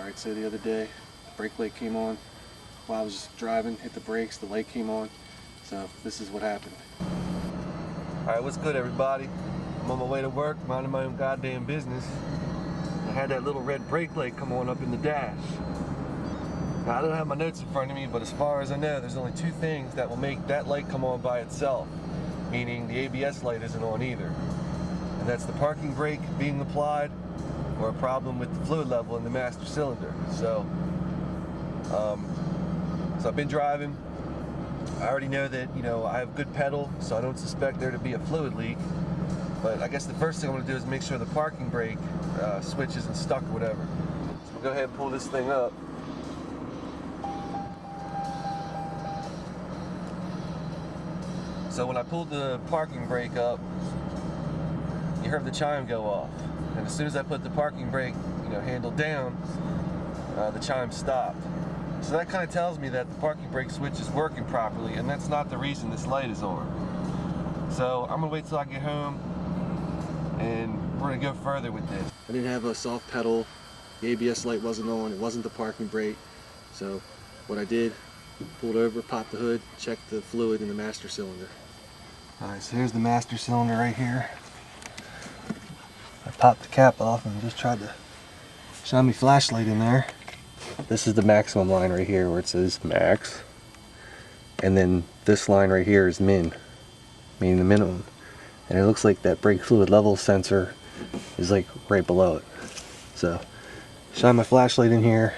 Alright, so the other day, the brake light came on. While I was just driving, hit the brakes, the light came on. So this is what happened. Alright, what's good everybody? I'm on my way to work, minding my own goddamn business. I had that little red brake light come on up in the dash. Now, I don't have my notes in front of me, but as far as I know, there's only two things that will make that light come on by itself, meaning the ABS light isn't on either. And that's the parking brake being applied or a problem with the fluid level in the master cylinder. So I've been driving. I already know that, I have good pedal, so I don't suspect there to be a fluid leak. But I guess the first thing I'm going to do is make sure the parking brake switch isn't stuck or whatever. So we'll go ahead and pull this thing up. So when I pulled the parking brake up, you heard the chime go off. And as soon as I put the parking brake, handle down, the chime stopped. So that kind of tells me that the parking brake switch is working properly, and that's not the reason this light is on. So I'm gonna wait till I get home, and we're gonna go further with this. I didn't have a soft pedal, the ABS light wasn't on, it wasn't the parking brake. So what I did, pulled over, popped the hood, checked the fluid in the master cylinder. Alright, so here's the master cylinder right here. I popped the cap off and just tried to shine my flashlight in there. This is the maximum line right here where it says max. And then this line right here is min, meaning the minimum. And it looks like that brake fluid level sensor is like right below it. So, shine my flashlight in here.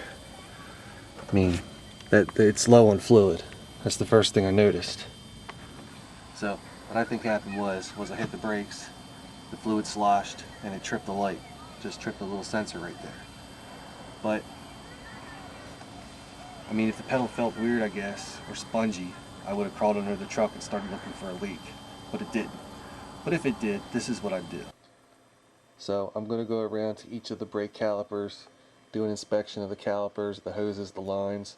I mean, that it's low on fluid. That's the first thing I noticed. So, what I think happened was I hit the brakes, the fluid sloshed, and it tripped the light. Just tripped the little sensor right there. But I mean, if the pedal felt weird, I guess, or spongy, I would have crawled under the truck and started looking for a leak. But it didn't. But if it did, this is what I'd do. So I'm going to go around to each of the brake calipers, do an inspection of the calipers, the hoses, the lines.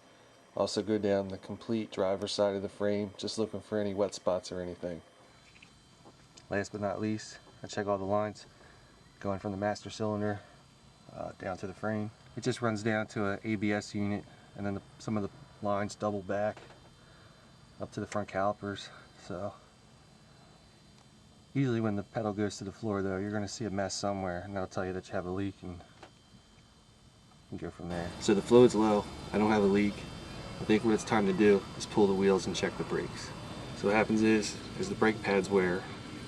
Also go down the complete driver's side of the frame, just looking for any wet spots or anything. Last but not least, I check all the lines, going from the master cylinder down to the frame. It just runs down to an ABS unit, and then some of the lines double back up to the front calipers. So usually when the pedal goes to the floor though, you're going to see a mess somewhere, and that'll tell you that you have a leak, and you can go from there. So the fluid's low, I don't have a leak. I think what it's time to do is pull the wheels and check the brakes. So what happens is, as the brake pads wear,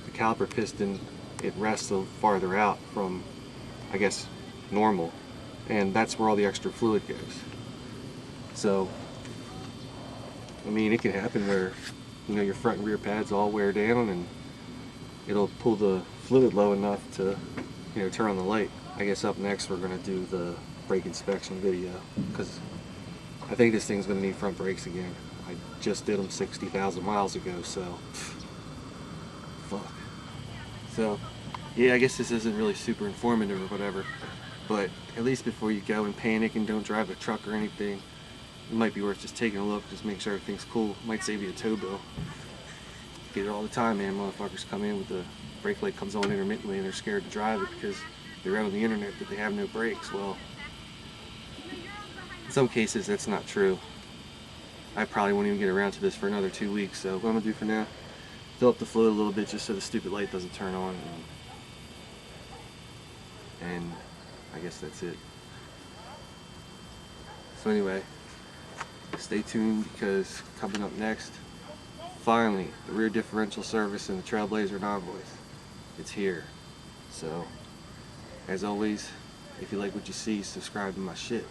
the caliper piston, it rests a little farther out from, I guess, normal, and that's where all the extra fluid goes. So, I mean, it can happen where, your front and rear pads all wear down, and it'll pull the fluid low enough to, turn on the light. I guess up next we're going to do the brake inspection video, because I think this thing's going to need front brakes again. I just did them 60,000 miles ago, so fuck. So, yeah, I guess this isn't really super informative or whatever, but at least before you go and panic and don't drive a truck or anything, it might be worth just taking a look, just make sure everything's cool. Might save you a tow bill. Get it all the time, man. Motherfuckers come in with the brake light comes on intermittently and they're scared to drive it because they read on the internet that they have no brakes. Well, in some cases that's not true. I probably won't even get around to this for another 2 weeks, so what I'm gonna do for now, fill up the fluid a little bit just so the stupid light doesn't turn on, and I guess that's it. So anyway, stay tuned, because coming up next, finally, the rear differential service in the Trailblazer and Envoys. It's here. So, as always, if you like what you see, subscribe to my shit.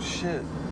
Shit.